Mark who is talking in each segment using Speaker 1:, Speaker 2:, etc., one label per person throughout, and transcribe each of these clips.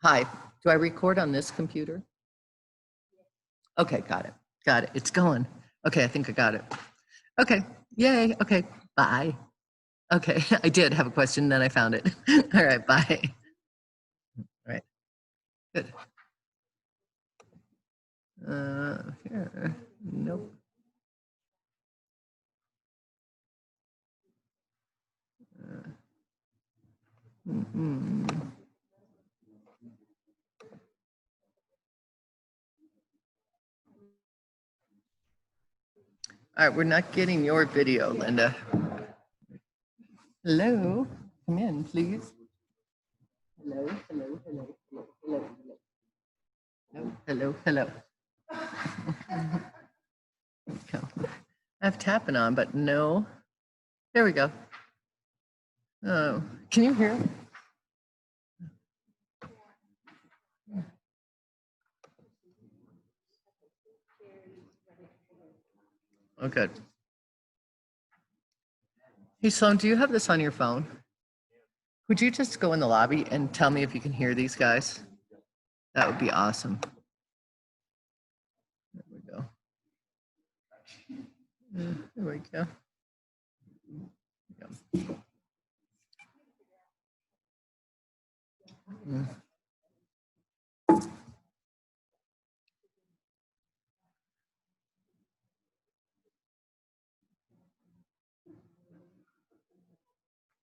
Speaker 1: Hi, do I record on this computer? Okay, got it. Got it. It's going. Okay, I think I got it. Okay, yay. Okay, bye. Okay, I did have a question, then I found it. All right, bye. All right, good. Here, nope. All right, we're not getting your video, Linda. Hello, come in, please. Hello, hello, hello, hello, hello, hello. Hello, hello. Okay. I have tapping on, but no. There we go. Oh, can you hear? Oh, good. Hey, Sloan, do you have this on your phone? Would you just go in the lobby and tell me if you can hear these guys? That would be awesome. There we go. There we go.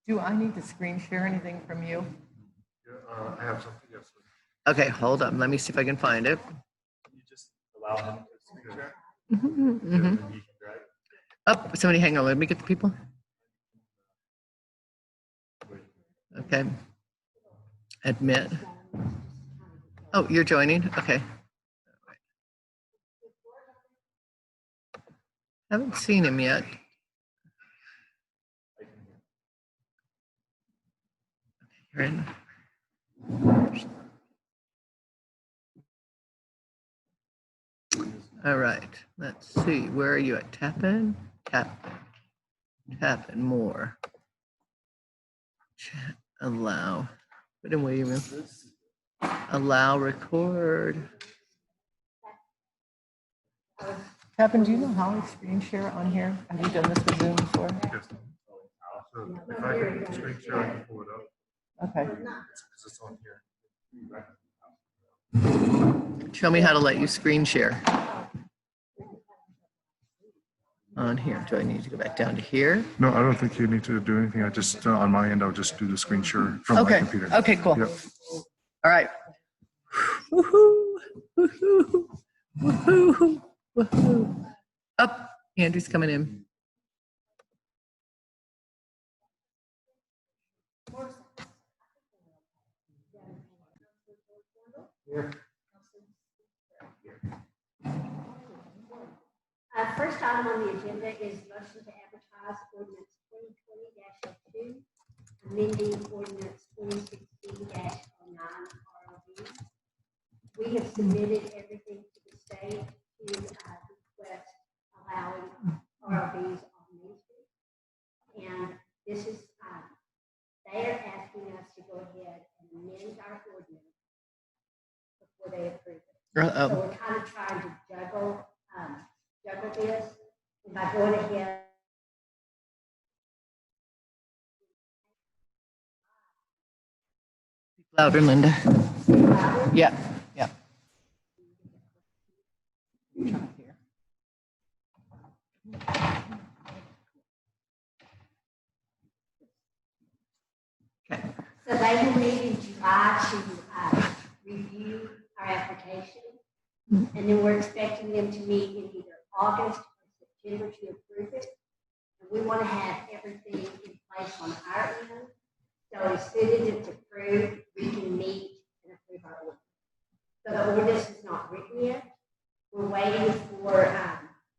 Speaker 1: Do I need to screen share anything from you?
Speaker 2: Yeah, I have something, yes.
Speaker 1: Okay, hold on. Let me see if I can find it.
Speaker 2: You just allow him to screen share?
Speaker 1: Mm-hmm. Oh, somebody hang on. Let me get the people. Okay. Admit. Oh, you're joining? Okay. Haven't seen him yet. You're in. All right. Let's see. Where are you at? Tap in? Tap in more. Chat. Allow. Put in William. Allow record. Captain, do you know how to screen share on here? Have you done this with Zoom before?
Speaker 2: Yes. So if I can screen share, I can pull it up.
Speaker 1: Okay.
Speaker 2: Because it's on here.
Speaker 1: Show me how to let you screen share. On here. Do I need to go back down to here?
Speaker 2: No, I don't think you need to do anything. I just, on my end, I'll just do the screen share from my computer.
Speaker 1: Okay, cool.
Speaker 2: Yep.
Speaker 1: All right. Woohoo! Woohoo! Woohoo! Woohoo! Up. Andrew's coming in.
Speaker 3: First item on the agenda is motion to advertise ordinance 2020-02, amending ordinance 2016-09 RLB. We have submitted everything to the state to request allowing RLBs on Main Street. And this is, they are asking us to go ahead and amend our ordinance before they approve it. So we're kind of trying to juggle this, and by going ahead.
Speaker 1: Louder, Linda. Yeah, yeah. Okay.
Speaker 3: So they will meet in July to review our application, and then we're expecting them to meet in either August or September to approve it. And we want to have everything in place on our end, so as soon as it's approved, we can meet and approve our ordinance. So the ordinance is not written yet. We're waiting for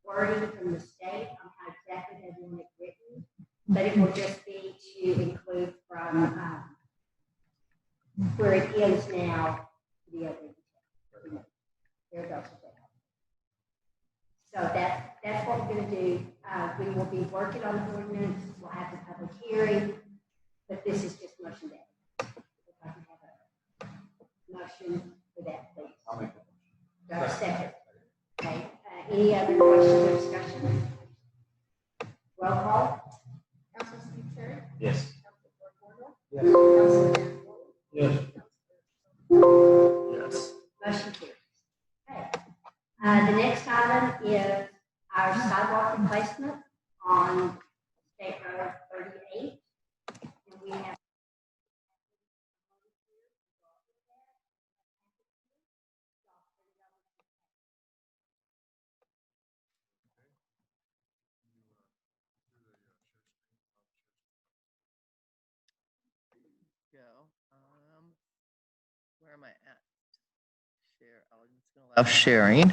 Speaker 3: wording from the state on how exactly they want it written, but it will just be to include from where it ends now to the other. There goes. So that's what we're going to do. We will be working on the ordinance. We'll have the public hearing, but this is just motion day. If I can have a motion motion for that, please?
Speaker 4: I'll make the
Speaker 3: Do I have a second? Okay, any other questions or discussion? Roll call?
Speaker 5: Council Steve Cherry?
Speaker 4: Yes.
Speaker 5: Council Gordon?
Speaker 4: Yes.
Speaker 5: Council
Speaker 4: Yes.
Speaker 3: Motion carries. Okay. The next item is our sidewalk replacement on State Road 38. And we have
Speaker 1: Go. Where am I at? Share. Oh, I'm just gonna allow sharing.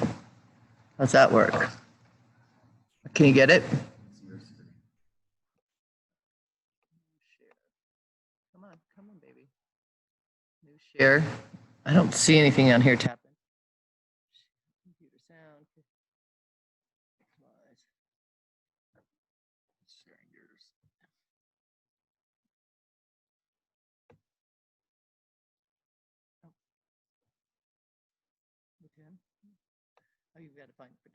Speaker 1: How's that work? Can you get it? Share. Come on, baby. New share. I don't see anything on here tapping. Computer sound. Come on. Sharing yours. Oh. You can? Oh, you've got to find it.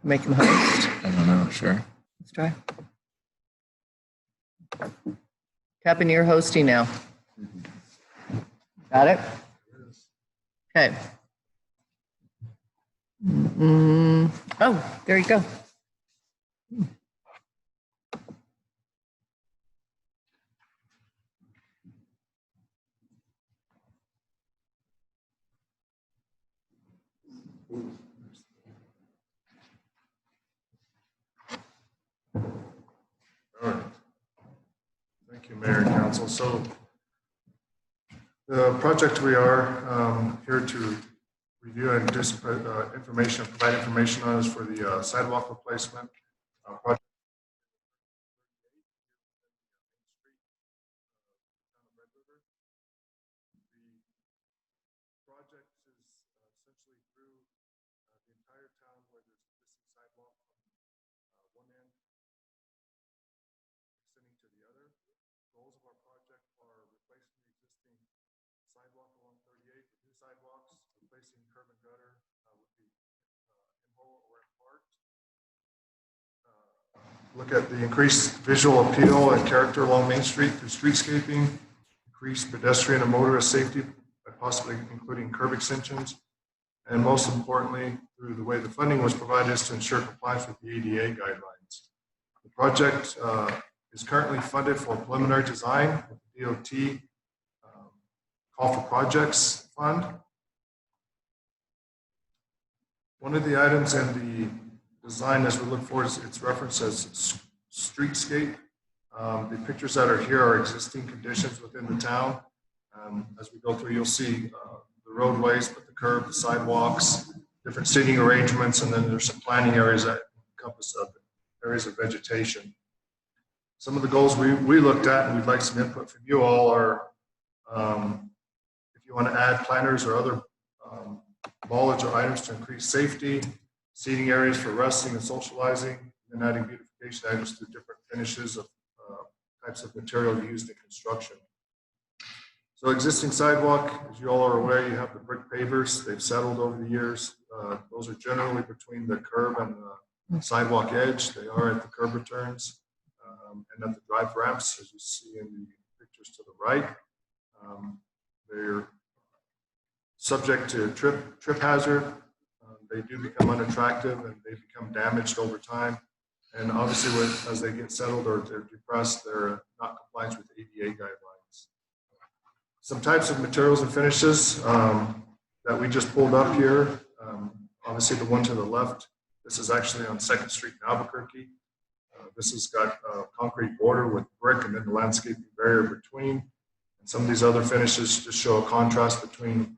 Speaker 1: Make him host.
Speaker 4: I don't know, sure.
Speaker 1: Let's try. Tap in your hosting now. Got it? Okay. Oh, there you go.
Speaker 2: All right. Thank you, Mayor and Council. So the project we are here to review and provide information on is for the sidewalk replacement project. The project is essentially through the entire town where there's existing sidewalk from one end extending to the other. Goals of our project are replacing the existing sidewalk along 38 with new sidewalks, replacing curb and gutter with the in whole or in part. Look at the increased visual appeal and character along Main Street through streetscaping, increased pedestrian and motorist safety by possibly including curb extensions, and most importantly, through the way the funding was provided is to ensure compliance with the ADA guidelines. The project is currently funded for preliminary design with the DOT Call for Projects Fund. One of the items in the design as we look forward is it's referenced as streetscape. The pictures that are here are existing conditions within the town. As we go through, you'll see the roadways, but the curb, the sidewalks, different seating arrangements, and then there's some planning areas that encompass areas of vegetation. Some of the goals we looked at, and we'd like some input from you all, are if you want to add planters or other bollards or items to increase safety, seating areas for resting and socializing, and adding beautification items through different finishes of types of material used in construction. So existing sidewalk, as you all are aware, you have the brick pavers. They've settled over the years. Those are generally between the curb and the sidewalk edge. They are at the curb returns and at the drive ramps, as you see in the pictures to the right. They're subject to trip hazard. They do become unattractive and they become damaged over time. And obviously, as they get settled or they're depressed, they're not compliant with ADA guidelines. Some types of materials and finishes that we just pulled up here. Obviously, the one to the left, this is actually on 2nd Street in Albuquerque. This has got a concrete border with brick and then the landscaping barrier between. And some of these other finishes just show a contrast between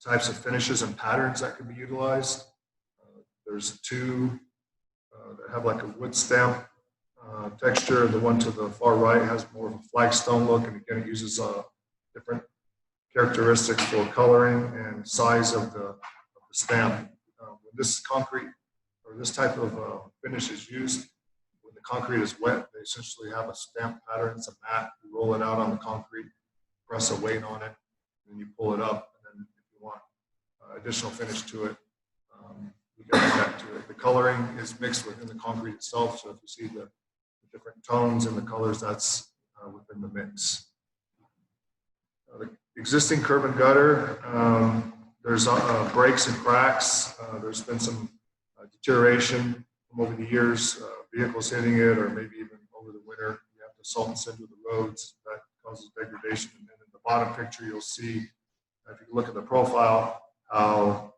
Speaker 2: types of finishes and patterns that can be utilized. There's two that have like a wood stamp texture. The one to the far right has more of a flagstone look, and again, it uses different characteristics for coloring and size of the stamp. When this concrete or this type of finish is used, when the concrete is wet, they essentially have a stamp pattern. It's a mat. You roll it out on the concrete, press a weight on it, and you pull it up. And then if you want additional finish to it, you can add that to it. The coloring is mixed within the concrete itself. So if you see the different tones and the colors, that's within the mix. The existing curb and gutter, there's breaks and cracks. There's been some deterioration from over the years, vehicles hitting it, or maybe even over the winter, you have to salt and cinder the roads. That causes degradation. And then in the bottom picture, you'll see, if you look at the profile, how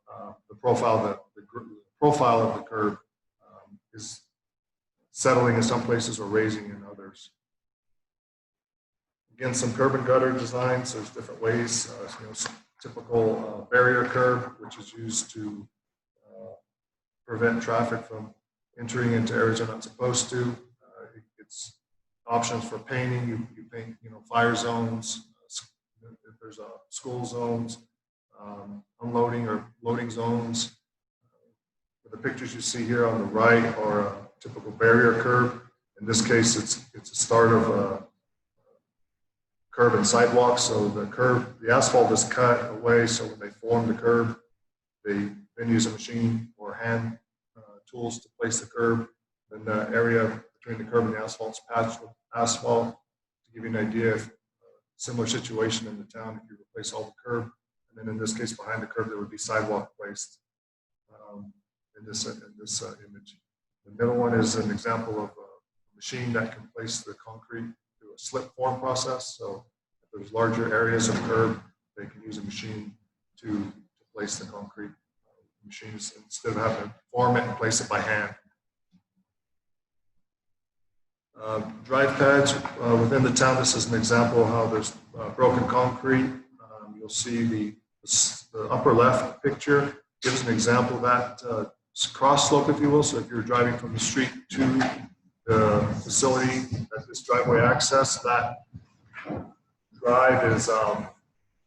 Speaker 2: the profile of the curb is settling in some places or raising in others. Again, some curb and gutter designs. There's different ways. Typical barrier curb, which is used to prevent traffic from entering into areas they're not supposed to. It's options for painting. You paint, fire zones. If there's school zones, unloading or loading zones. The pictures you see here on the right are a typical barrier curb. In this case, it's a start of a curb and sidewalk. So the asphalt is cut away. So when they form the curb, they then use a machine or hand tools to place the curb. Then the area between the curb and the asphalt is patched with asphalt. To give you an idea, if similar situation in the town, if you replace all the curb, and then in this case behind the curb, there would be sidewalk placed in this image. The middle one is an example of a machine that can place the concrete through a slip form process. So if there's larger areas of curb, they can use a machine to place the concrete. Machines, instead of having to form it and place it by hand. Drive pads within the town. This is an example of how there's broken concrete. You'll see the upper left picture gives an example of that cross slope, if you will. So if you're driving from the street to the facility at this driveway access, that drive is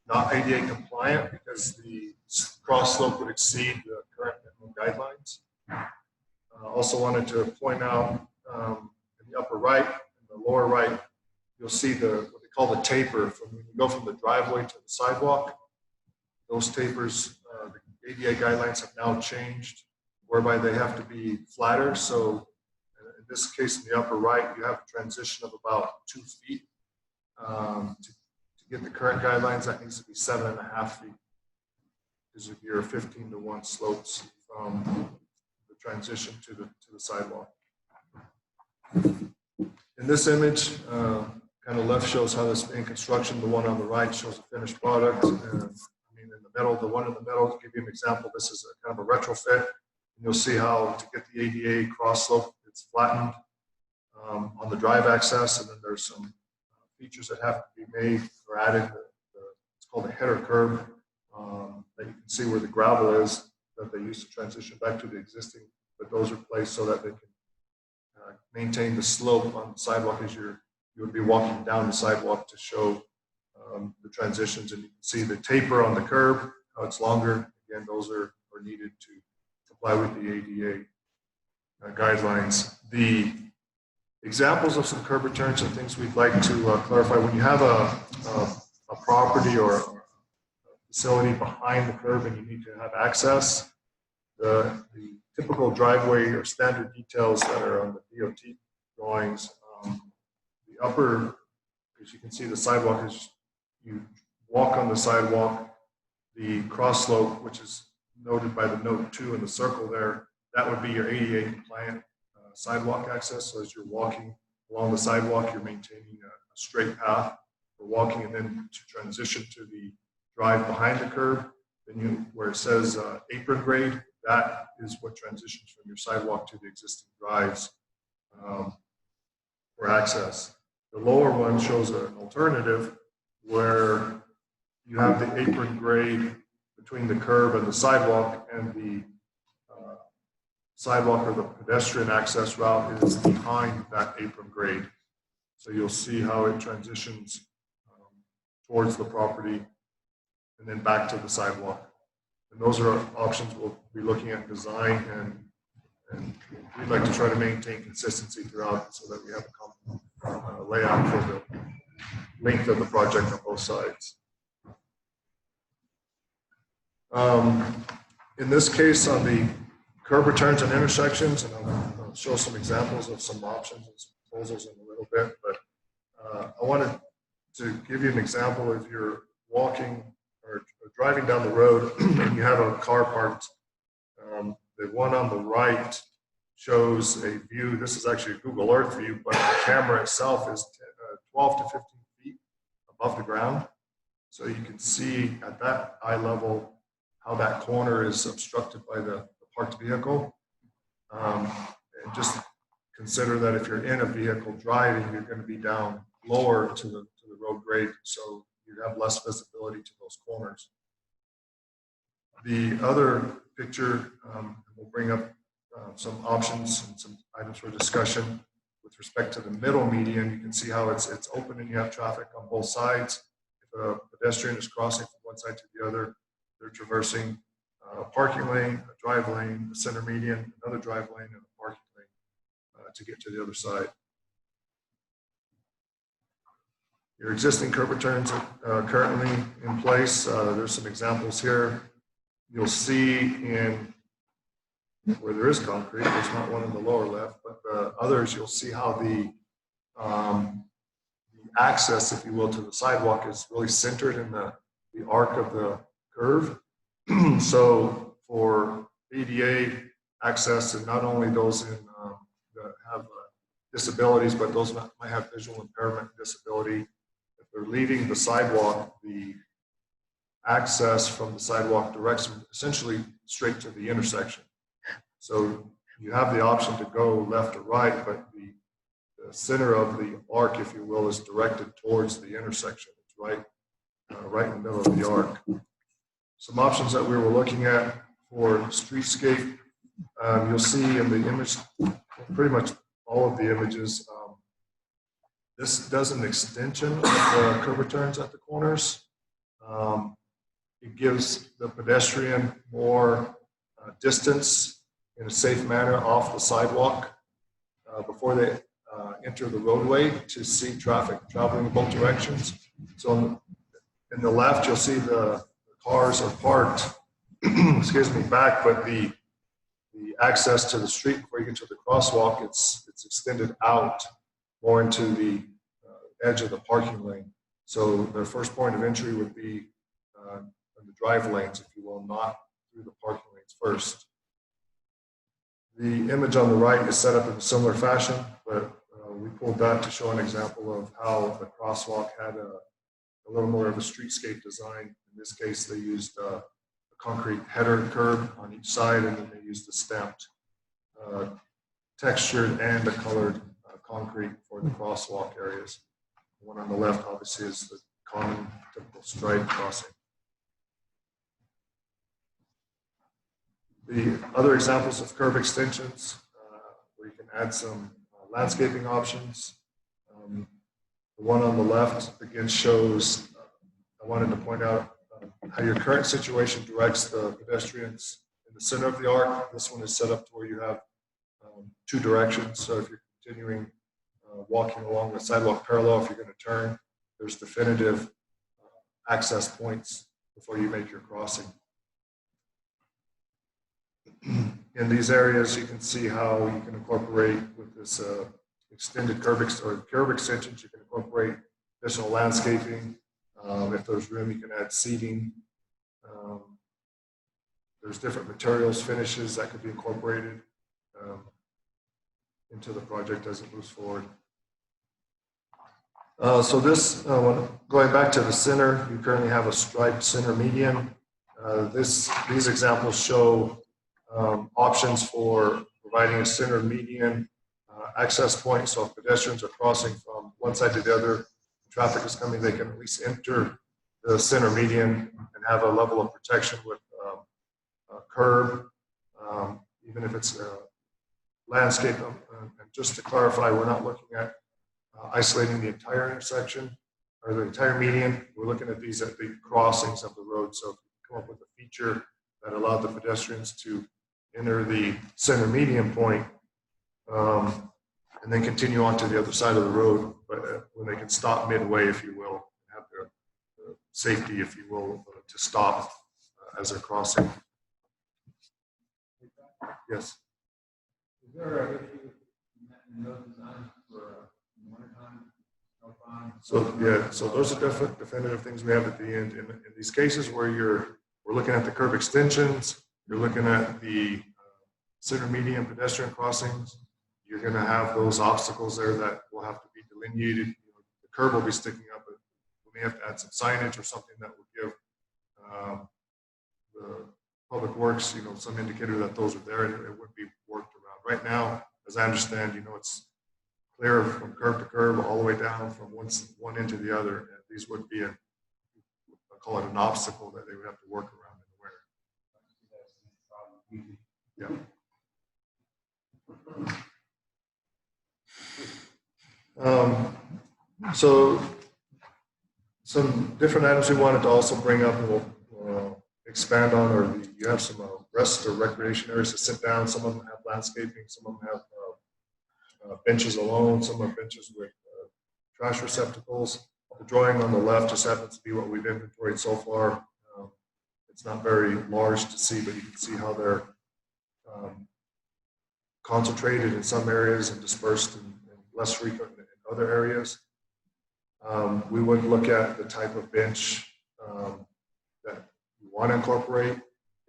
Speaker 2: not ADA compliant because the cross slope would exceed the current minimum guidelines. Also wanted to point out in the upper right and the lower right, you'll see what they call the taper. From when you go from the driveway to the sidewalk, those tapers, the ADA guidelines have now changed, whereby they have to be flatter. So in this case, in the upper right, you have a transition of about 2 feet. To get the current guidelines, that needs to be 7.5 feet. Because of your 15-to-1 slopes from the transition to the sidewalk. In this image, kind of left shows how this in construction. The one on the right shows a finished product. In the middle, the one in the middle, to give you an example, this is a kind of a retrofit. And you'll see how to get the ADA cross slope, it's flattened on the drive access, and then there's some features that have to be made or added. It's called a header curb. That you can see where the gravel is that they used to transition back to the existing, but those are placed so that they can maintain the slope on the sidewalk as you would be walking down the sidewalk to show the transitions. And you can see the taper on the curb, how it's longer. Again, those are needed to comply with the ADA guidelines. The examples of some curb returns and things we'd like to clarify: when you have a property or a facility behind the curb and you need to have access, the typical driveway or standard details that are on the DOT drawings, the upper, as you can see, the sidewalk is, you walk on the sidewalk, the cross slope, which is noted by the note 2 in the circle there, that would be your ADA compliant sidewalk access. So as you're walking along the sidewalk, you're maintaining a straight path for walking, and then to transition to the drive behind the curb, then where it says apron grade, that is what transitions from your sidewalk to the existing drives for access. The lower one shows an alternative where you have the apron grade between the curb and the sidewalk, and the sidewalk or the pedestrian access route is behind that apron grade. So you'll see how it transitions towards the property and then back to the sidewalk. And those are options we'll be looking at in design, and we'd like to try to maintain consistency throughout so that we have a common layout for the length of the project on both sides. In this case, on the curb returns and intersections, and I'll show some examples of some options and some proposals in a little bit, but I wanted to give you an example. If you're walking or driving down the road and you have a car parked, the one on the right shows a view. This is actually a Google Earth view, but the camera itself is 12 to 15 feet above the ground. So you can see at that eye level how that corner is obstructed by the parked vehicle. And just consider that if you're in a vehicle driving, you're going to be down lower to the road grade, so you have less visibility to those corners. The other picture will bring up some options and some items for discussion with respect to the middle median. You can see how it's open and you have traffic on both sides. If a pedestrian is crossing from one side to the other, they're traversing a parking lane, a drive lane, a center median, another drive lane, and a parking lane to get to the other side. Your existing curb returns are currently in place. There's some examples here. You'll see in where there is concrete, there's not one in the lower left, but the others, you'll see how the access, if you will, to the sidewalk is really centered in the arc of the curve. So for ADA access, and not only those that have disabilities, but those that might have visual impairment disability, if they're leaving the sidewalk, the access from the sidewalk directs them essentially straight to the intersection. So you have the option to go left or right, but the center of the arc, if you will, is directed towards the intersection. It's right in the middle of the arc. Some options that we were looking at for streetscape, you'll see in the image, pretty much all of the images, this does an extension of the curb returns at the corners. It gives the pedestrian more distance in a safe manner off the sidewalk before they enter the roadway to see traffic traveling in both directions. So in the left, you'll see the cars are parked, excuse me, back, but the access to the street before you get to the crosswalk, it's extended out more into the edge of the parking lane. So the first point of entry would be in the drive lanes, if you will, not through the parking lanes first. The image on the right is set up in a similar fashion, but we pulled that to show an example of how the crosswalk had a little more of a streetscape design. In this case, they used a concrete header curb on each side, and then they used a stamped, textured and a colored concrete for the crosswalk areas. The one on the left, obviously, is the common typical stripe crossing. The other examples of curb extensions, where you can add some landscaping options. The one on the left, again, shows, I wanted to point out how your current situation directs the pedestrians in the center of the arc. This one is set up to where you have two directions. So if you're continuing walking along the sidewalk parallel, if you're going to turn, there's definitive access points before you make your crossing. In these areas, you can see how you can incorporate with this extended curb extensions, you can incorporate additional landscaping. If there's room, you can add seating. There's different materials, finishes that could be incorporated into the project as it moves forward. So this, going back to the center, you currently have a striped center median. These examples show options for providing a center median access point. So if pedestrians are crossing from one side to the other, traffic is coming, they can at least enter the center median and have a level of protection with a curb, even if it's landscape. And just to clarify, we're not looking at isolating the entire intersection. or the entire median. We're looking at these at the crossings of the road. So if you come up with a feature that allowed the pedestrians to enter the center median point, and then continue on to the other side of the road, but when they can stop midway, if you will, have the safety, if you will, to stop as they're crossing. Yes.
Speaker 6: Is there an issue in those designs for wintertime?
Speaker 2: So yeah, so those are definitive things we have at the end. In these cases where we're looking at the curb extensions, you're looking at the center median pedestrian crossings, you're going to have those obstacles there that will have to be delineated. You know, the curb will be sticking up, but we may have to add some signage or something that will give the public works, you know, some indicator that those are there, and it would be worked around. Right now, as I understand, you know, it's clear from curb to curb all the way down from one end to the other. And these would be I call it an obstacle that they would have to work around in the winter. Yeah. So some different items we wanted to also bring up and we'll expand on, or you have some rest or recreation areas to sit down. Some of them have landscaping, some of them have benches alone, some have benches with trash receptacles. The drawing on the left just happens to be what we've inventoried so far. It's not very large to see, but you can see how they're concentrated in some areas and dispersed and less frequent in other areas. We would look at the type of bench that you want to incorporate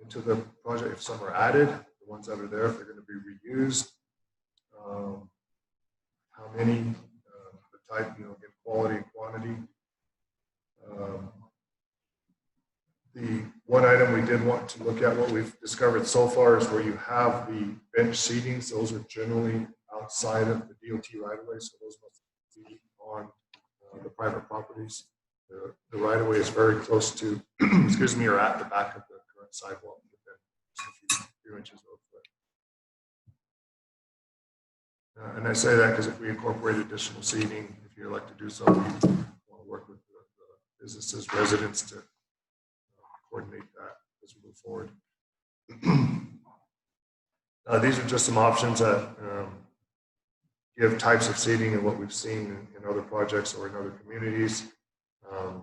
Speaker 2: into the project. If some are added, the ones that are there, if they're going to be reused, how many, the type, you know, again, quality and quantity. The one item we did want to look at, what we've discovered so far, is where you have the bench seatings. Those are generally outside of the DOT right-of-way, so those must be on the private properties. The right-of-way is very close to, excuse me, or at the back of the current sidewalk, just a few inches over. And I say that because if we incorporate additional seating, if you like to do so, we want to work with the businesses, residents to coordinate that as we move forward. These are just some options that give types of seating and what we've seen in other projects or in other communities. The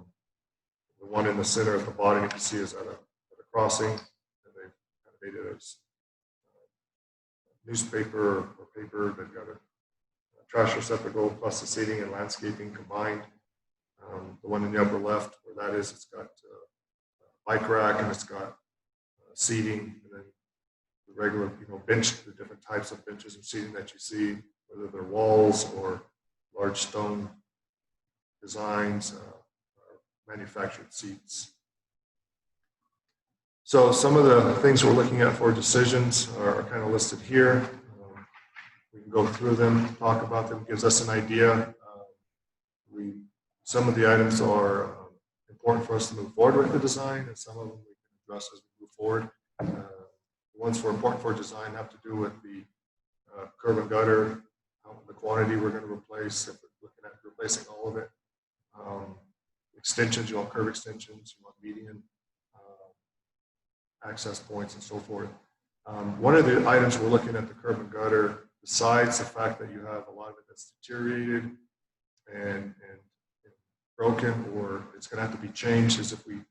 Speaker 2: one in the center at the bottom you can see is at a crossing, and they've kind of made it as newspaper or paper. They've got a trash receptacle plus the seating and landscaping combined. The one in the upper left, where that is, it's got a bike rack and it's got seating, and then the regular, you know, bench, the different types of benches and seating that you see, whether they're walls or large stone designs, manufactured seats. So some of the things we're looking at for decisions are kind of listed here. We can go through them, talk about them, gives us an idea. Some of the items are important for us to move forward with the design, and some of them we can address as we move forward. The ones for important for design have to do with the curb and gutter, the quantity we're going to replace, if we're looking at replacing all of it. Extensions, you want curb extensions, you want median access points and so forth. One of the items we're looking at the curb and gutter, besides the fact that you have a lot of it that's deteriorated and broken, or it's going to have to be changed, is if we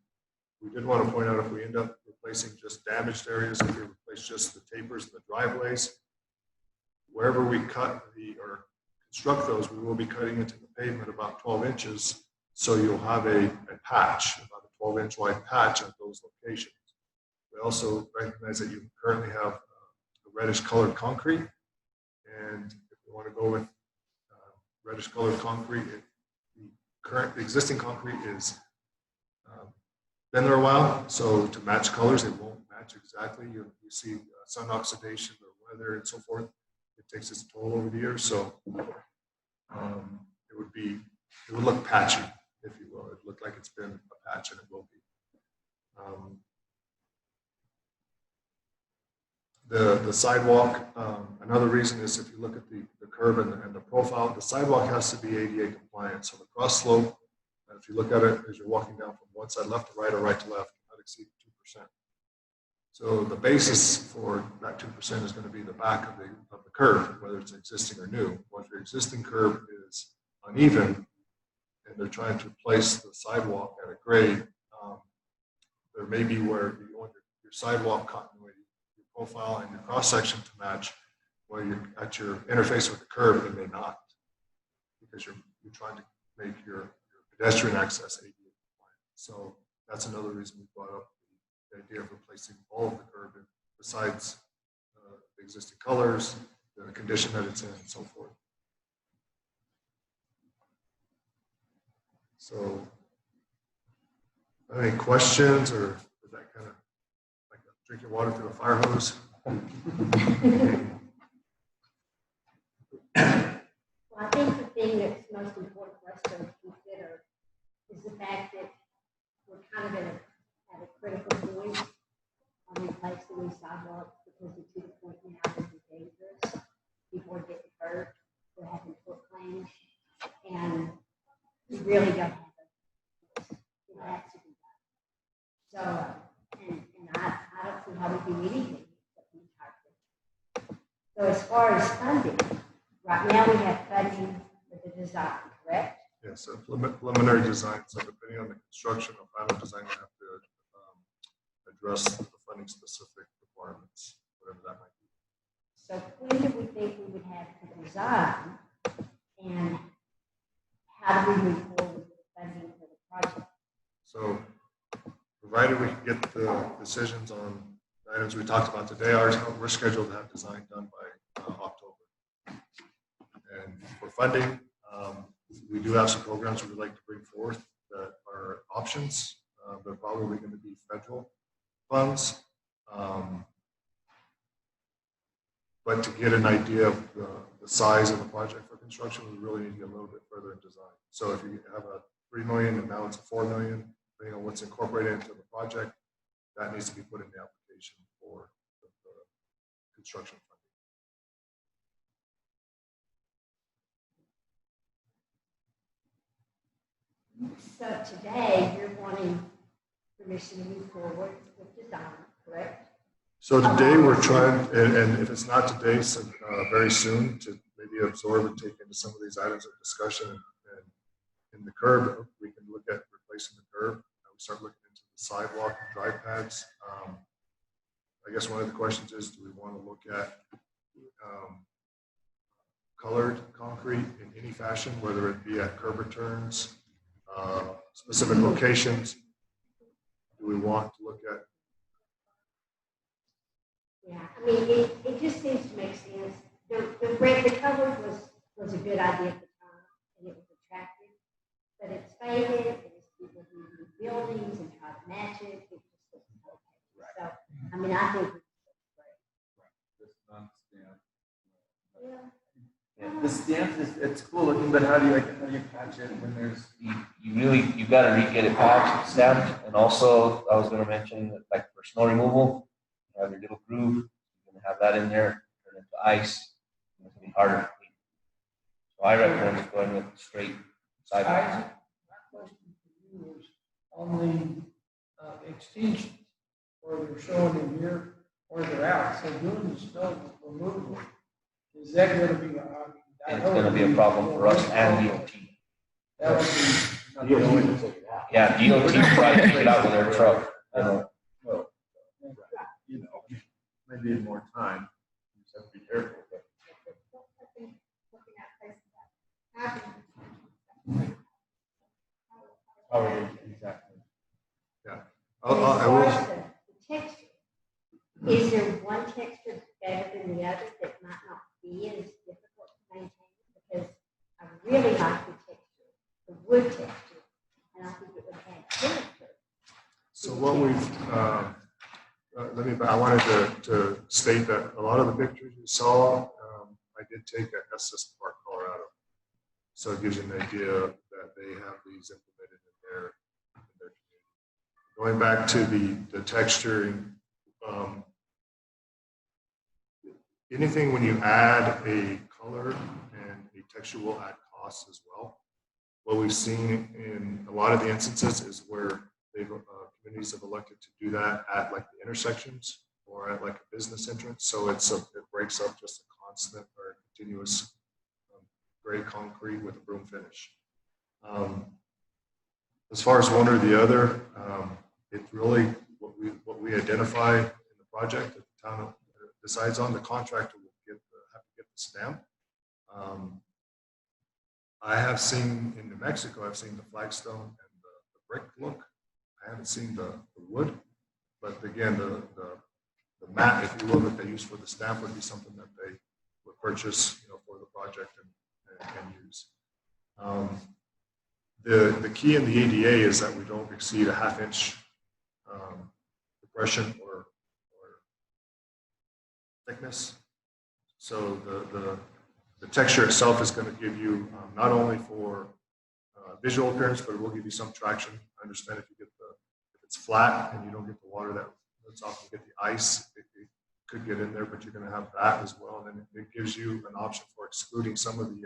Speaker 2: did want to point out, if we end up replacing just damaged areas, if we replace just the tapers and the driveways, wherever we cut or construct those, we will be cutting into the pavement about 12 inches. So you'll have a patch, about a 12-inch wide patch at those locations. We also recognize that you currently have a reddish colored concrete. And if we want to go with reddish colored concrete, the existing concrete is been there a while. So to match colors, it won't match exactly. You see sun oxidation or weather and so forth. It takes its toll over the years. So it would look patchy, if you will. It looked like it's been a patch, and it will be. The sidewalk, another reason is if you look at the curb and the profile, the sidewalk has to be ADA compliant. So the cross slope if you look at it as you're walking down from one side left to right or right to left, not exceed 2%. So the basis for that 2% is going to be the back of the curb, whether it's existing or new. Well, if your existing curb is uneven and they're trying to place the sidewalk at a grade, there may be where you want your sidewalk continuity, your profile, and your cross section to match. Where you're at your interface with the curb, it may not, because you're trying to make your pedestrian access ADA compliant. So that's another reason we brought up the idea of replacing all of the curb besides the existing colors, the condition that it's in, and so forth. So, any questions, or is that kind of like drinking water through a fire hose?
Speaker 3: Well, I think the thing that's most important for us to consider is the fact that we're kind of at a critical point on replacing these sidewalks, because we're to the point now that it's dangerous. People are getting hurt, they're having foot claims, and we really don't have it. It has to be done. So, and I don't see how we do anything except the entire thing. So as far as funding, right now we have funding for the design, correct?
Speaker 2: Yes, so preliminary design. So depending on the construction of final design, we have to address the funding specific requirements, whatever that might be.
Speaker 3: So when do we think we would have the design, and how do we move forward with the funding for the project?
Speaker 2: So provided we can get the decisions on the items we talked about today, we're scheduled to have design done by October. And for funding, we do have some programs we would like to bring forth that are options. They're probably going to be federal funds. But to get an idea of the size of the project for construction, we really need to get a little bit further in design. So if you have a $3 million and now it's a $4 million, depending on what's incorporated into the project, that needs to be put in the application for the construction funding.
Speaker 3: So today, you're wanting permission to move forward with design, correct?
Speaker 2: So today we're trying, and if it's not today, so very soon, to maybe absorb and take into some of these items of discussion. And in the curb, we can look at replacing the curb. We start looking into the sidewalk and drive pads. I guess one of the questions is, do we want to look at colored concrete in any fashion, whether it be at curb returns, specific locations? Do we want to look at?
Speaker 3: Yeah, I mean, it just seems to make sense. The color was a good idea at the time, and it was attractive, but it's faded, and it's people who do buildings and try to match it. It just looks okay. Right. So, I mean, I think it's great.
Speaker 6: Just non-stamp.
Speaker 3: Yeah.
Speaker 4: Yeah, the stamp is, it's cool looking, but how do you patch it when there's, you gotta get it patched, stamped, and also, I was gonna mention that, like, for snow removal, you have your little groove, you're gonna have that in there, turn it into ice, and it's gonna be harder to clean. So I recommend just going with straight sidewalks.
Speaker 7: My question for you is on the extensions, where they're showing in here, or they're out, so doing the snow removal, is that gonna be,
Speaker 4: It's gonna be a problem for us and DOT.
Speaker 7: that would be,
Speaker 4: Yeah, DOT probably take it out with their truck. I know.
Speaker 6: Well, you know, maybe in more time, you just have to be careful. But
Speaker 5: I think looking at places that have.
Speaker 6: oh, exactly.
Speaker 2: Yeah,
Speaker 3: And
Speaker 2: I
Speaker 3: as
Speaker 2: will.
Speaker 3: far as the texture, is there one texture better than the other that might not be as difficult to maintain? Because I really like the texture, the wood texture, and I think it would add character.
Speaker 2: So what I wanted to state that a lot of the pictures you saw, I did take at Estes Park, Colorado. So it gives you an idea that they have these implemented in their community. Going back to the texturing, anything when you add a color and a texture will add cost as well. what we've seen in a lot of the instances is where communities have elected to do that at like the intersections or at like a business entrance. So it breaks up just a constant or continuous gray concrete with a broom finish. As far as one or the other, it's really what we identify in the project that the town decides on. The contractor will have to get the stamp. I have seen in New Mexico, I've seen the flagstone and the brick look. I haven't seen the wood, but again, the mat, if you will, that they use for the stamp would be something that they would purchase, for the project and use. The key in the ADA is that we don't exceed a 1/2 inch depression or thickness. So the texture itself is going to give you not only for visual appearance, but it will give you some traction. I understand if it's flat and you don't get the water that's off, you get the ice, it could get in there, but you're going to have that as well. And then it gives you an option for excluding some of the,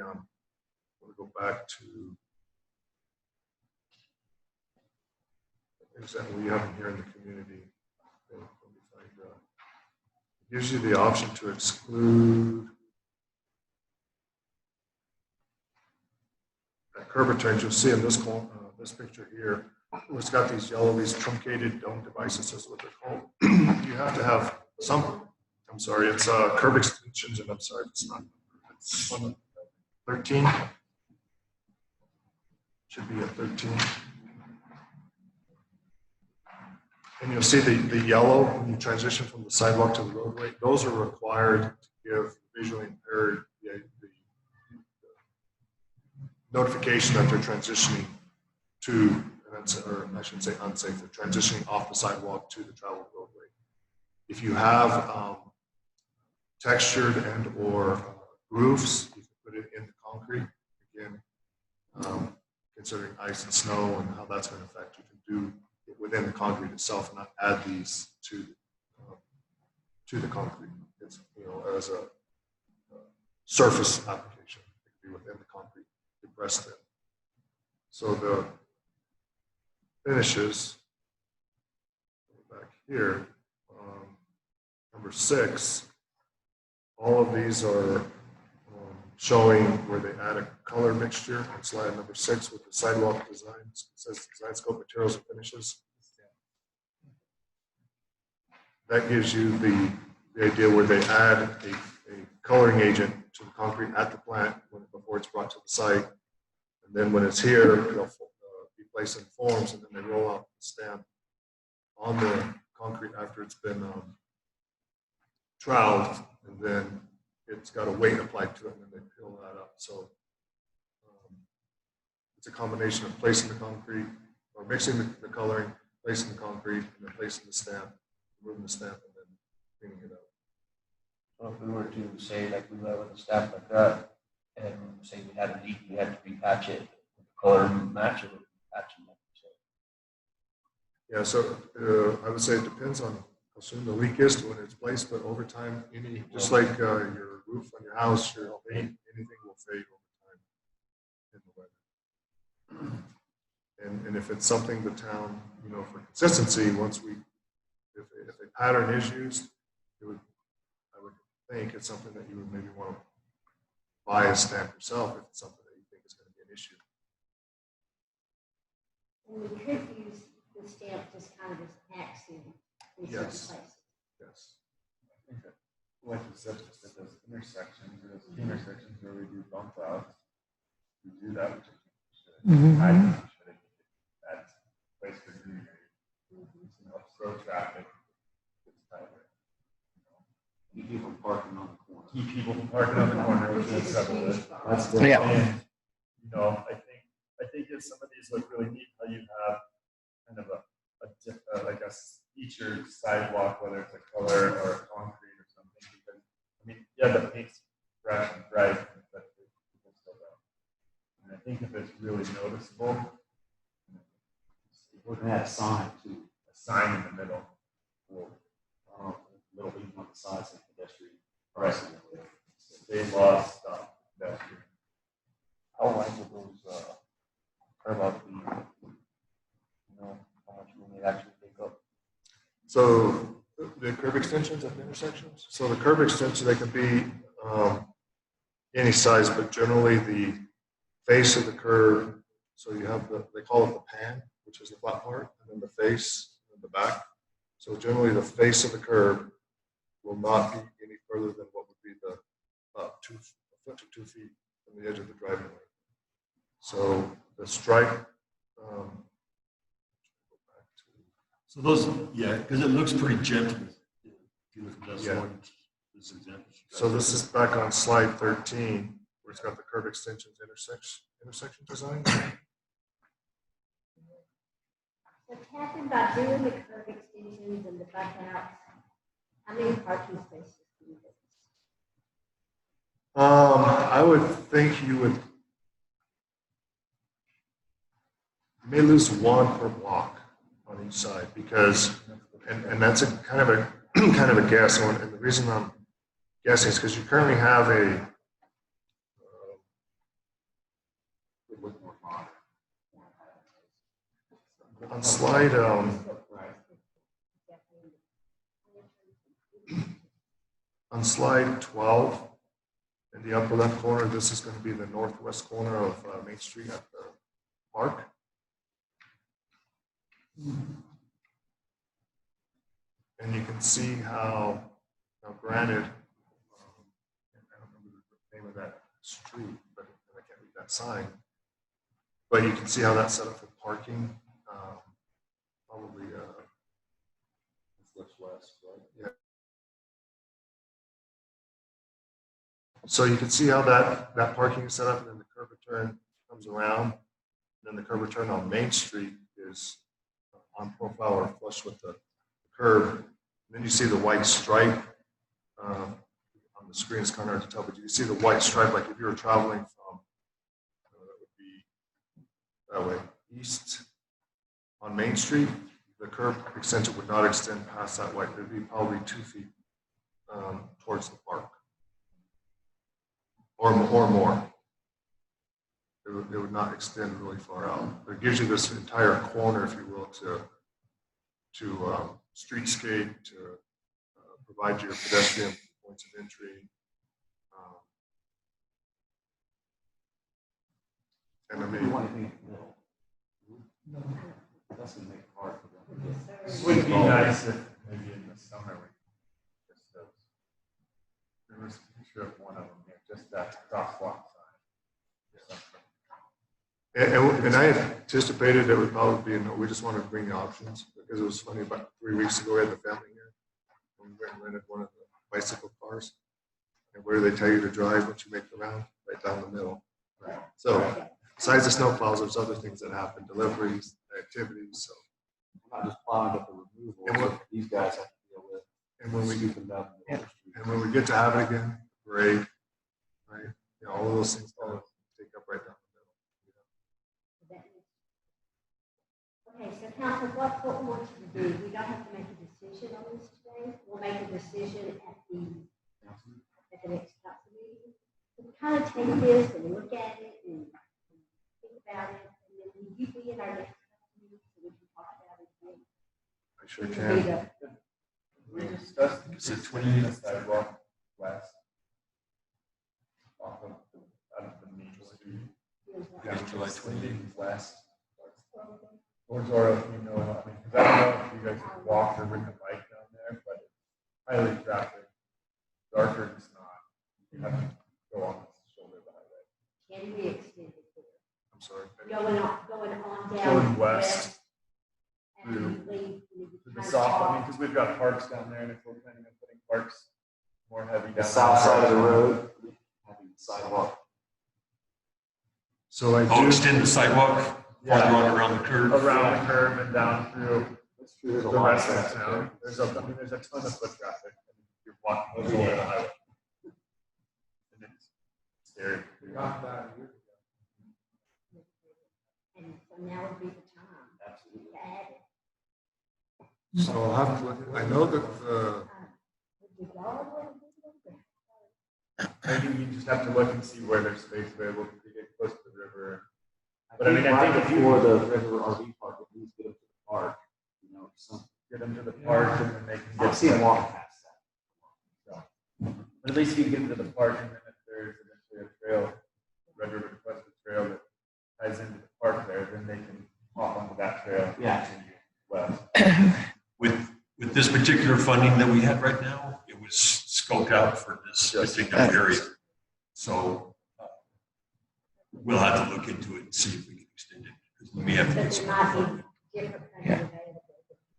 Speaker 2: we'll go back to example we have here in the community. Let me find, it gives you the option to exclude that curvature. And you'll see in this picture here, it's got these truncated dome devices, is what they're called. You have to have some, I'm sorry, it's curb extensions, and I'm sorry, it's not. It's 13. Should be a 13. And you'll see the yellow when you transition from the sidewalk to the roadway. Those are required to give visually impaired the notification that they're transitioning to, or I shouldn't say unsafe, they're transitioning off the sidewalk to the travel roadway. If you have textured and or grooves, you can put it in the concrete. Again, considering ice and snow and how that's going to affect, you can do it within the concrete itself, and not add these to the concrete. It's as a surface application. It can be within the concrete, depressed in. So the finishes back here, number 6. All of these are showing where they add a color mixture on slide number 6 with the sidewalk designs. It says design scope, materials, and finishes. That gives you the idea where they add a coloring agent to the concrete at the plant before it's brought to the site. And then when it's here, they'll be placed in forms, and then they roll out the stamp on the concrete after it's been troweled, and then it's got a weight applied to it, and then they peel that up. So it's a combination of placing the concrete, or mixing the coloring, placing the concrete, and then placing the stamp, removing the stamp, and then cleaning it up.
Speaker 4: So if we were to say, like, we went with a stamp like that, and say we had a leak, we had to repatch it, with the color match it, patch it.
Speaker 2: Yeah, so I would say it depends on how soon the leak is to when it's placed, but over time, just like your roof on your house, your paint, anything will fade over time in the weather. And if it's something the town, for consistency, if a pattern is used, I would think it's something that you would maybe want to buy a stamp yourself if it's something that you think is going to be an issue.
Speaker 3: And we could use the stamp just kind of as accent in certain
Speaker 2: Yes.
Speaker 3: places.
Speaker 2: Yes.
Speaker 6: I think that, like you said, just at those intersections where we do bump outs, we do that, which I think we should. That's a place for greenery, slow traffic. It's tighter.
Speaker 8: Keep people parking on the corner.
Speaker 6: Keep people from parking on the corner, which is several of it.
Speaker 8: That's
Speaker 1: Yeah.
Speaker 6: And, I think if some of these look really neat, how you have kind of like a featured sidewalk, whether it's a color or a concrete or something, because, the paint's fresh and bright, but people still don't. And I think if it's really noticeable,
Speaker 8: We're gonna have a sign too.
Speaker 6: a sign in the middle will,
Speaker 8: Little even on the sides of pedestrian
Speaker 6: Right.
Speaker 8: crossing.
Speaker 6: state law stop pedestrian.
Speaker 4: How wide would those about the, how much room it actually take up.
Speaker 2: So the curb extensions at the intersections? So the curb extension, they can be any size, but generally the face of the curb, so you have they call it the pan, which is the flat part, and then the face and the back. So generally the face of the curb will not be any further than what would be the a foot to 2 feet from the edge of the driving lane. So the stripe,
Speaker 9: So those, yeah, because it looks pretty gentle. If you look at this
Speaker 2: Yeah.
Speaker 9: one, this example.
Speaker 2: so this is back on slide 13, where it's got the curb extensions intersection design.
Speaker 3: So Catherine, by doing the curb extensions and the bike outs, how many parking spaces do you think?
Speaker 2: I would think you may lose one per block on each side because, and that's a kind of a guess. And the reason I'm guessing is because you currently have a
Speaker 8: It looked more modern.
Speaker 2: on slide on slide 12 in the upper left corner. This is going to be the northwest corner of Main Street at the park. And you can see how, now granted, I don't remember the name of that street, but I can't read that sign. But you can see how that's set up for parking. Probably,
Speaker 8: Looks west, right?
Speaker 2: yeah. So you can see how that parking is set up, and then the curb return comes around. And then the curb return on Main Street is on profile or flush with the curb. And then you see the white stripe on the screen. It's kind of hard to tell, but you can see the white stripe, like if you were traveling from, that would be that way, east on Main Street, the curb extension would not extend past that white. It would be probably 2 feet towards the park. Or more. It would not extend really far out. But it gives you this entire corner, if you will, to streetscape, to provide your pedestrian points of entry. And I
Speaker 8: You
Speaker 2: mean,
Speaker 8: want anything in the middle. That's gonna make it hard for them to get.
Speaker 6: It would be nice if maybe in the summer we just those. There was a picture of one of them here, just that crosswalk sign. or something.
Speaker 2: and I anticipated it would probably be, we just wanted to bring the options because it was funny, about 3 weeks ago we had the family here. And we went and rented one of the bicycle cars. And where do they tell you to drive once you make the round? Right down the middle. So besides the snowplows, there's other things that happen, deliveries, activities. So,
Speaker 8: We're not just plowing up the removal,
Speaker 2: And what-
Speaker 8: these guys have to deal with.
Speaker 2: and when we
Speaker 8: Scooping down the middle of the street.
Speaker 2: and when we get to have it again, parade, right? You know, all of those things all take up right down the middle.
Speaker 3: Okay, so council, what we want you to do, we don't have to make a decision on this today. We'll make a decision at the next council meeting. So we kind of take this and look at it and think about it, and then will you be in our next council meeting so we can talk about it again?
Speaker 2: I sure
Speaker 3: It'll
Speaker 2: can.
Speaker 3: be the-
Speaker 6: We discussed putting the sidewalk west. Off of, out of the main street.
Speaker 3: Yeah.
Speaker 6: July 20 west. Towards Oro, you know, I mean, because I don't know if you guys have walked or ridden a bike down there, but it's highly traffic. Darker it's not. You have to go on the shoulder of the highway.
Speaker 3: Can we extend it to
Speaker 2: I'm sorry.
Speaker 3: going on down?
Speaker 6: Going west
Speaker 3: And we leave.
Speaker 6: To the south, I mean, because we've got parks down there, and if we're planning on putting parks more heavy down.
Speaker 8: The south side of the road, having the sidewalk.
Speaker 2: So I
Speaker 9: Oh,
Speaker 2: do.
Speaker 9: extend the sidewalk
Speaker 6: Yeah.
Speaker 9: farther on around the curve.
Speaker 6: Around the curve and down through
Speaker 8: That's true, there's a
Speaker 6: the
Speaker 8: lot of
Speaker 6: rest of
Speaker 8: traffic
Speaker 6: town.
Speaker 8: there.
Speaker 6: There's a ton of foot traffic. And you're walking the shoulder of the highway. And it's scary.
Speaker 7: Got that.
Speaker 3: And so now would be the time
Speaker 8: Absolutely.
Speaker 3: to add it.
Speaker 2: So I'll have to look, I know that
Speaker 3: Would we go all the way to the river?
Speaker 6: Maybe you just have to look and see where there's space available to get close to the river.
Speaker 8: I
Speaker 6: But I mean, I
Speaker 8: right
Speaker 6: think if
Speaker 8: before
Speaker 6: you
Speaker 8: the regular RV park, at least get them to the park, you know, some,
Speaker 6: get them to the park and then they can
Speaker 8: I've
Speaker 6: get
Speaker 8: seen them
Speaker 6: to,
Speaker 8: walking past that.
Speaker 6: but at least you get them to the park and then if there's eventually a trail, Red River requested trail that ties into the park there, then they can hop onto that trail. and
Speaker 8: Yeah.
Speaker 6: continue west.
Speaker 9: With this particular funding that we had right now, it was scoped out for this particular area. So we'll have to look into it and see if we can extend it, because we may have to
Speaker 3: But
Speaker 9: get
Speaker 3: there
Speaker 9: some.
Speaker 3: might be different things available.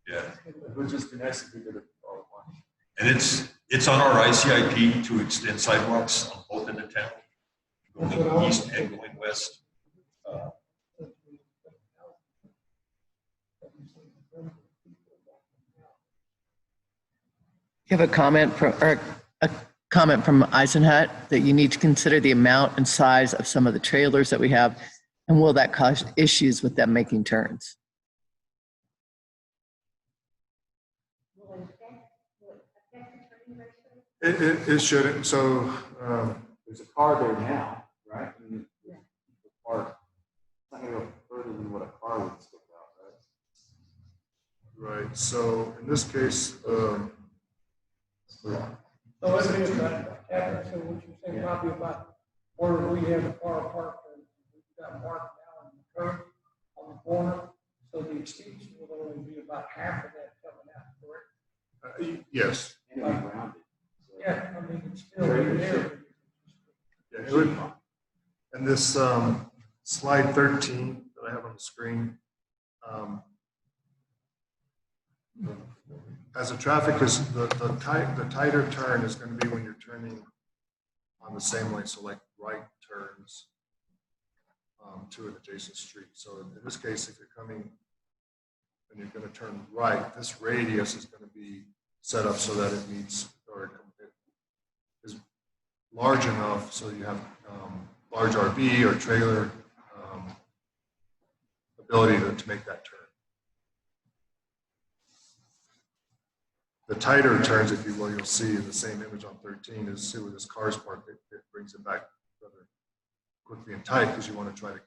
Speaker 9: Yeah,
Speaker 6: It would just be nice if we did it all at once.
Speaker 9: and it's on our ICIP to extend sidewalks on both ends of town, going east and going west.
Speaker 1: You have a comment from Eisenhut that you need to consider the amount and size of some of the trailers that we have, and will that cause issues with them making turns?
Speaker 3: Will it affect the turning ratio?
Speaker 2: It shouldn't, so,
Speaker 8: There's a car there now, right? And the park, it's not gonna go further than what a car would stick out, right?
Speaker 2: right, so in this case,
Speaker 7: So it'd be about, Captain, so what you're saying, probably about where we have the car parked, and we've got parked now in the curb on the corner, so the extension would only be about half of that coming out, correct?
Speaker 2: yes.
Speaker 8: And it'll be rounded. So-
Speaker 7: Yeah, I mean, it's still there.
Speaker 2: Yeah, it would, and this slide 13 that I have on the screen, as the traffic is, the tighter turn is going to be when you're turning on the same lane, so like right turns to an adjacent street. So in this case, if you're coming and you're going to turn right, this radius is going to be set up so that it meets, or it is large enough so you have large RV or trailer ability to make that turn. The tighter turns, if you will, you'll see in the same image on 13 is see where this car's parked, it brings it back rather quickly and tight because you want to try to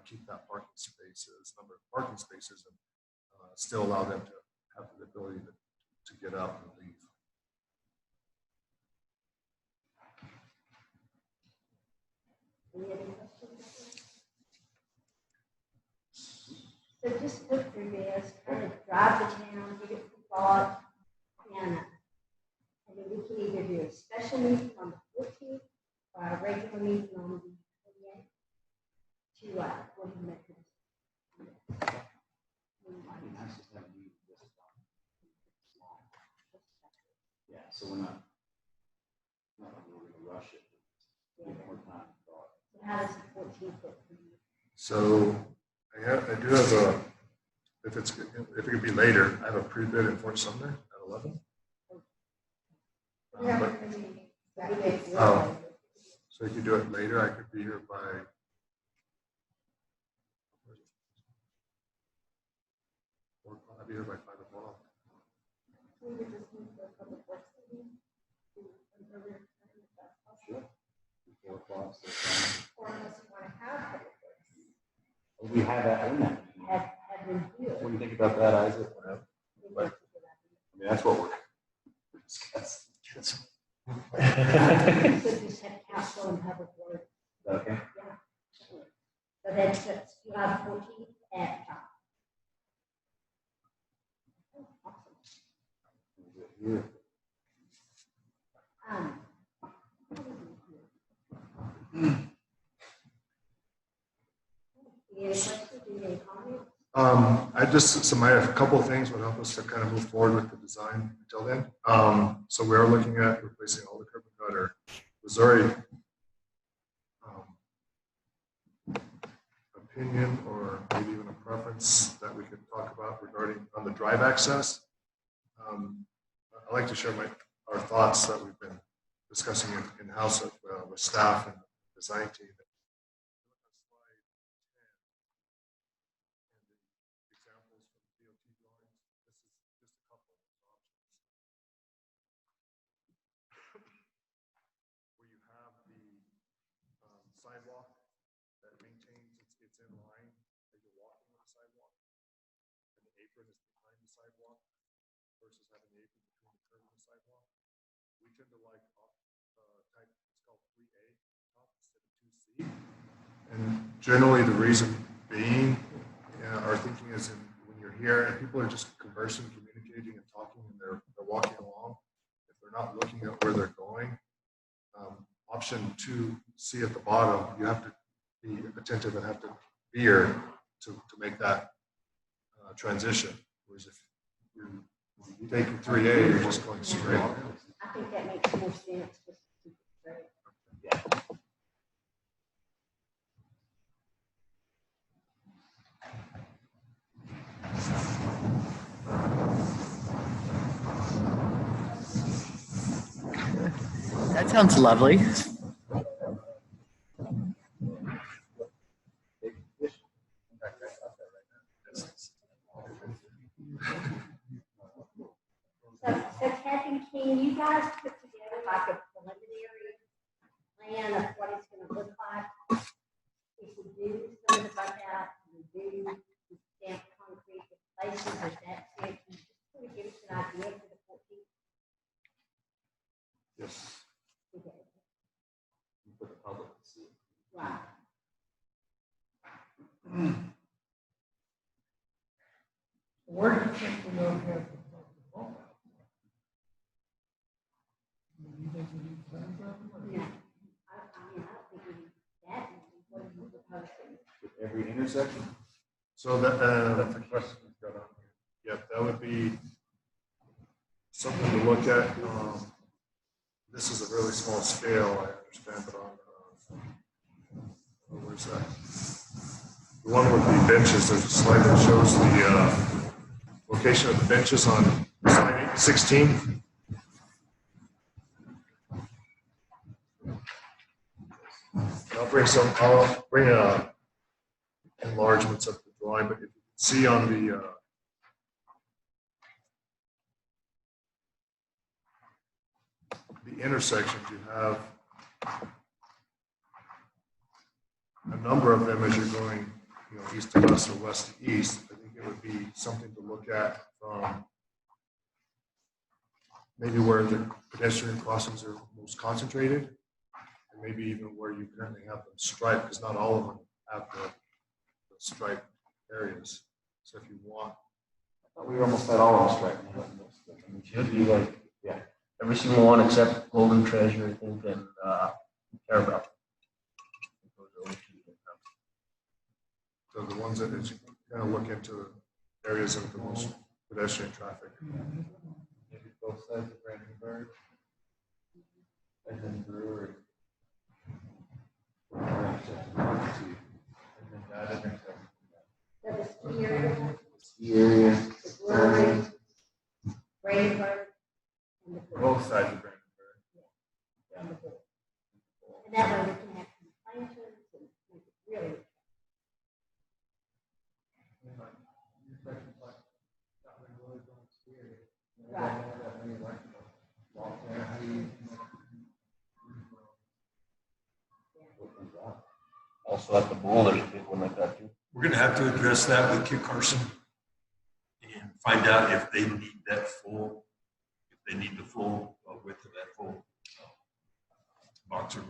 Speaker 2: keep that parking spaces, number of parking spaces, and still allow them to have the ability to get up and leave.
Speaker 3: Any other questions? So just look through this, kind of drive the town, give it some thought, and then we can either do a special meeting on the 14th or a regular meeting on the 28th to, what do you make of this?
Speaker 8: Might be nice to have you this time. Yeah, so we're not really gonna rush it. Get more time to thought.
Speaker 3: So how does the 14th look for you?
Speaker 2: So I do have a, if it could be later, I have a pre-bid in Fort Sumner at 11.
Speaker 5: Yeah,
Speaker 2: But-
Speaker 5: I mean, that day.
Speaker 2: Oh. So you could do it later, I could be here by. I'll be here by 5 o'clock.
Speaker 5: We would just move the public works meeting to an earlier time if that's possible.
Speaker 8: Sure. 4 o'clock, so fine.
Speaker 5: Or unless you want to have public works.
Speaker 8: We have that in that. meeting.
Speaker 3: Have them here.
Speaker 8: What do you think about that, Isaac? I mean, that's what we're discussing. Is
Speaker 3: So just have council and public works.
Speaker 8: that okay?
Speaker 3: So that's July 14th at 5. Awesome.
Speaker 8: Here.
Speaker 3: Any questions, any comments?
Speaker 2: I just, so I have a couple of things would help us to kind of move forward with the design until then. So we are looking at replacing all the curb and gutter. Missouri opinion or maybe even a preference that we could talk about regarding on the drive access. I'd like to share our thoughts that we've been discussing in-house with staff and design team. Examples from DOT drawings. This is just a couple of options. Where you have the sidewalk that maintains its is in line as you're walking on the sidewalk, and the apron is behind the sidewalk, versus having the apron between the curb and the sidewalk. We tend to like type, it's called 3A top instead of 2C. And generally the reason being, our thinking is when you're here and people are just conversing, communicating and talking and they're walking along, if they're not looking at where they're going, option 2C at the bottom, you have to be attentive and have to be here to make that transition. Whereas if you take 3A, you're just going straight.
Speaker 3: I think that makes more sense, just to keep it straight.
Speaker 1: That sounds lovely.
Speaker 3: So Kathy, can you guys put together like a preliminary plan of what it's gonna look like? If we do some of the bug out, we do the stamped concrete places, or that's it, you just sort of give us an idea for the 14th.
Speaker 2: Yes.
Speaker 3: Okay.
Speaker 8: For the public to see.
Speaker 3: Right.
Speaker 7: Where do you think we're gonna have the bump out? Do you think we need plans of them?
Speaker 3: No, I mean, I don't think we need that many. What are you proposing?
Speaker 8: With every intersection?
Speaker 2: So that,
Speaker 6: That's a question we've got on here.
Speaker 2: yep, that would be something to look at. This is a really small scale, I understand, but where's that? The one with the benches, there's a slide that shows the location of the benches on slide 16. I'll bring enlargements of the drawing, but if you can see on the intersections, you have a number of them as you're going, east to west or west to east. I think it would be something to look at from maybe where the pedestrian crossings are most concentrated, and maybe even where you currently have them striped, because not all of them have the striped areas. So if you want,
Speaker 8: I thought we almost had all of us right now.
Speaker 4: It should be like, every single one except Golden Treasure, I think, and Carabel.
Speaker 2: so the ones that is kind of look into areas of the most pedestrian traffic.
Speaker 6: Maybe both sides of Brandenburg. And then Brewery. And then that intersection.
Speaker 3: So the ski area,
Speaker 8: Ski area.
Speaker 3: the brewery, Brandenburg, and the pool.
Speaker 6: Both sides of Brandenburg.
Speaker 3: And the pool. And that way we can have some planters and make it really. Right.
Speaker 4: Also at the bowl, there's a big one like that too.
Speaker 9: We're gonna have to address that with Kit Carson and find out if they need that full, if they need the full width of that full boxer.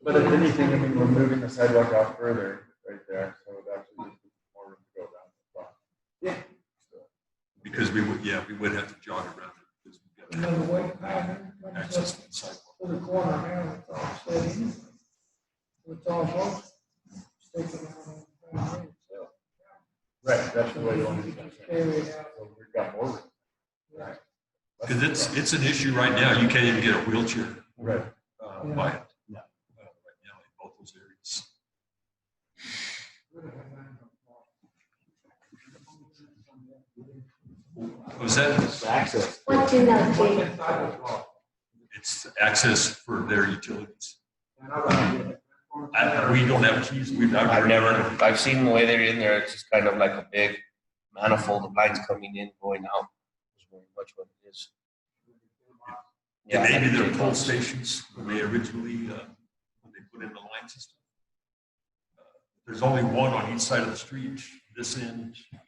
Speaker 6: But if anything, I mean, we're moving the sidewalk out further right there, so it actually gives us more room to go down the block.
Speaker 8: Yeah.
Speaker 9: Because we would have to jog around it because we've got to
Speaker 7: Another
Speaker 9: have
Speaker 7: way pattern comes
Speaker 9: access
Speaker 7: up
Speaker 9: to the sidewalk.
Speaker 7: to the corner now, it's all set in. It's all both sticking out on the front end, so.
Speaker 6: Right, that's the way you
Speaker 7: You
Speaker 6: want
Speaker 7: can
Speaker 6: to
Speaker 7: just carry it out.
Speaker 6: So we've got more room.
Speaker 7: Right.
Speaker 9: Because it's an issue right now. You can't even get a wheelchair
Speaker 6: Right.
Speaker 9: by it. Right now in both those areas. Was that,
Speaker 8: It's access.
Speaker 3: What's in those big,
Speaker 9: it's access for their utilities. We don't have keys.
Speaker 4: I've seen the way they're in there, it's just kind of like a big manifold of lines coming in, going out. Is very much what it is.
Speaker 9: And maybe
Speaker 4: like
Speaker 9: they're
Speaker 4: big
Speaker 9: pull
Speaker 4: ones.
Speaker 9: stations when they originally, when they put in the line system. there's only one on each side of the street, this end and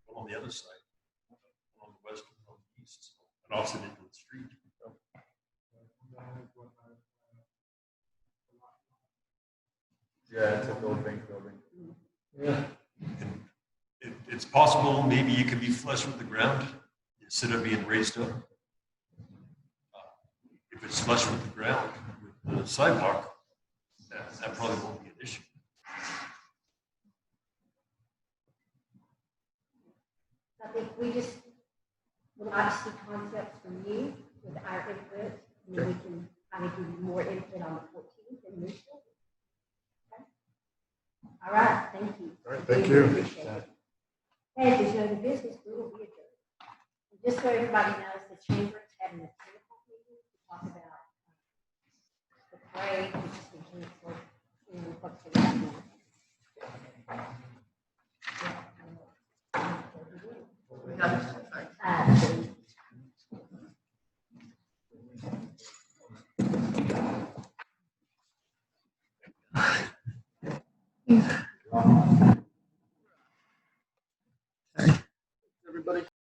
Speaker 9: one on the other side, one on the west and on the east, and opposite end of the street.
Speaker 6: Yeah, it's an old bank building.
Speaker 7: Yeah.
Speaker 9: And it's possible maybe you could be flush with the ground instead of being raised up. If it's flush with the ground, with the sidewalk, that probably won't be an issue.
Speaker 3: I think we just would like to see concepts from you with our input, and then we can kind of give you more input on the 14th and move forward. Okay? All right, thank you.
Speaker 2: All right, thank you.
Speaker 3: Appreciate it. Hey, if there's no other business, we will be adjourned. And just so everybody knows, the chamber is having a 10 o'clock meeting to talk about the parade, which has been canceled, and what's the next one.